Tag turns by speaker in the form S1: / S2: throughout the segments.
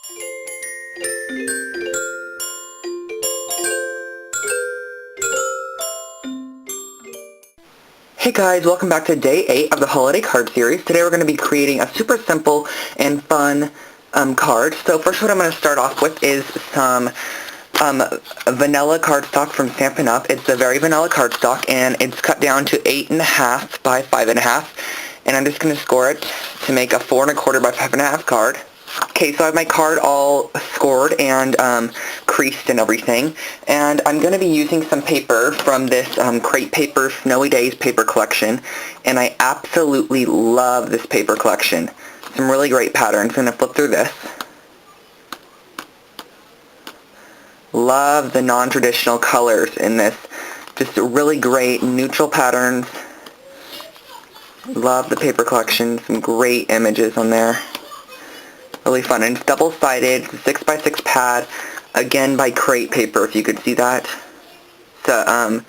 S1: Hey guys, welcome back to day 8 of the holiday card series. Today we're going to be creating a super simple and fun card. So first what I'm going to start off with is some vanilla cardstock from Stampin' Up. It's a very vanilla cardstock and it's cut down to 8.5 by 5.5. And I'm just going to score it to make a 4 1/4 by 5.5 card. Okay, so I have my card all scored and creased and everything, and I'm going to be using some paper from this Crate Paper Snowy Days paper collection, and I absolutely love this paper collection. Some really great patterns. I'm going to flip through this. Love the non-traditional colors in this. Just really great neutral patterns. Love the paper collection. Some great images on there. Really fun, and it's double-sided, 6x6 pad, again by Crate Paper, if you could see that. It's a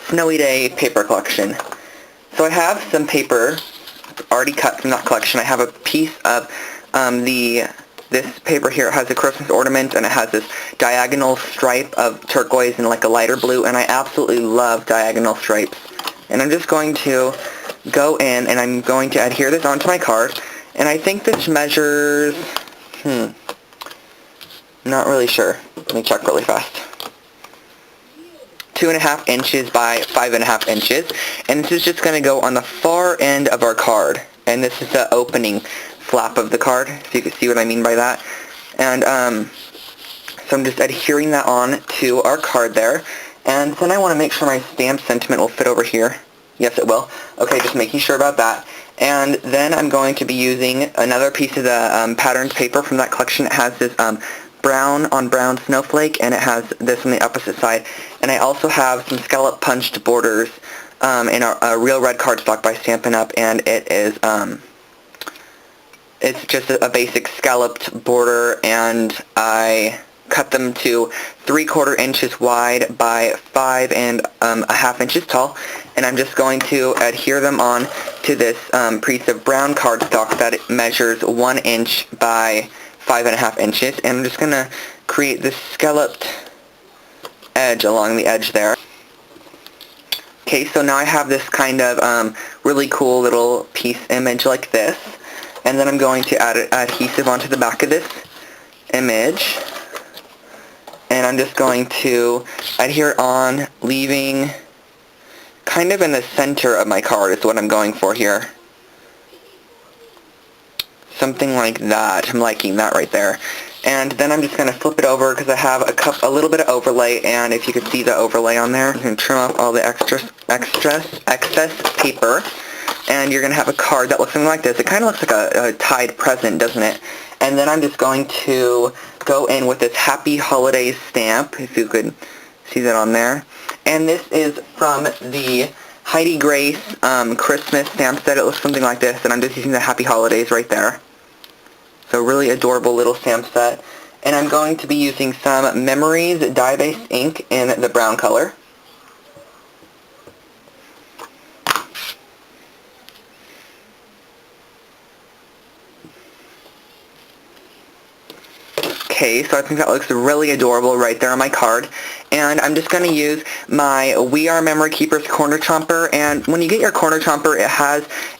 S1: Snowy Day paper collection. So I have some paper already cut from that collection. I have a piece of this paper here. It has a Christmas ornament, and it has this diagonal stripe of turquoise and like a lighter blue, and I absolutely love diagonal stripes. And I'm just going to go in, and I'm going to adhere this onto my card. And I think this measures, not really sure. Let me check really fast. 2.5 inches by 5.5 inches. And this is just going to go on the far end of our card. And this is the opening flap of the card, so you can see what I mean by that. And so I'm just adhering that on to our card there. And then I want to make sure my stamp sentiment will fit over here. Yes, it will. Okay, just making sure about that. And then I'm going to be using another piece of the patterns paper from that collection. It has this brown on brown snowflake, and it has this on the opposite side. And I also have some scallop punched borders in a Real Red cardstock by Stampin' Up, and it is it's just a basic scalloped border, and I cut them to 3/4 inches wide by 5.5 inches tall, and I'm just going to adhere them on to this piece of brown cardstock that measures 1 inch by 5.5 inches, and I'm just going to create this scalloped edge along the edge there. Okay, so now I have this kind of really cool little piece image like this, and then I'm going to add adhesive onto the back of this image. And I'm just going to adhere on, leaving kind of in the center of my card is what I'm going for here. Something like that. I'm liking that right there. And then I'm just going to flip it over because I have a little bit of overlay, and if you could see the overlay on there, I'm going to trim off all the excess paper, and you're going to have a card that looks something like this. It kind of looks like a tied present, doesn't it? And then I'm just going to go in with this Happy Holidays stamp, if you could see that on there. And this is from the Heidi Grace Christmas stamp set. It looks something like this, and I'm just using the Happy Holidays right there. So really adorable little stamp set. And I'm going to be using some Memories dye-based ink in the brown color. Okay, so I think that looks really adorable right there on my card. And I'm just going to use my We Are Memory Keepers Corner Chomper. And when you get your corner chomper,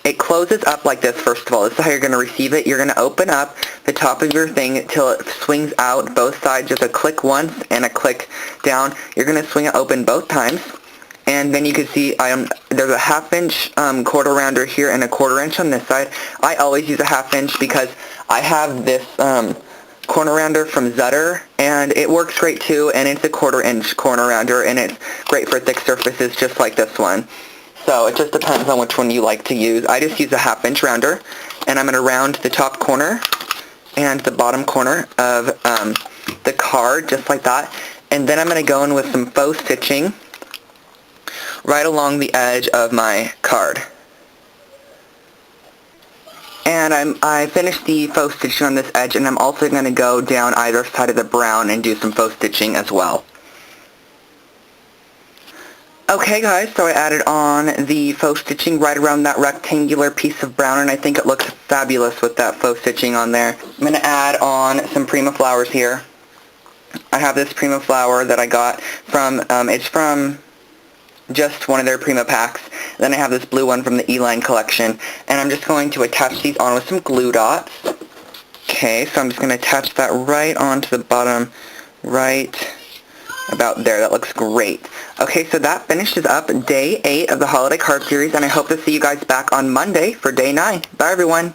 S1: it closes up like this, first of all. This is how you're going to receive it. You're going to open up the top of your thing till it swings out both sides. Just a click once and a click down. You're going to swing it open both times. And then you can see there's a 1/2 inch quarter rounder here and a 1/4 inch on this side. I always use a 1/2 inch because I have this corner rounder from Zutter, and it works great too, and it's a 1/4 inch corner rounder, and it's great for thick surfaces just like this one. So it just depends on which one you like to use. I just use a 1/2 inch rounder, and I'm going to round the top corner and the bottom corner of the card just like that, and then I'm going to go in with some faux stitching right along the edge of my card. And I finished the faux stitching on this edge, and I'm also going to go down either side of the brown and do some faux stitching as well. Okay guys, so I added on the faux stitching right around that rectangular piece of brown, and I think it looks fabulous with that faux stitching on there. I'm going to add on some Prima flowers here. I have this Prima flower that I got from, it's from just one of their Prima packs. Then I have this blue one from the E-Line collection. And I'm just going to attach these on with some glue dots. Okay, so I'm just going to attach that right onto the bottom, right about there. That looks great. Okay, so that finishes up day 8 of the holiday card series, and I hope to see you guys back on Monday for day 9. Bye, everyone.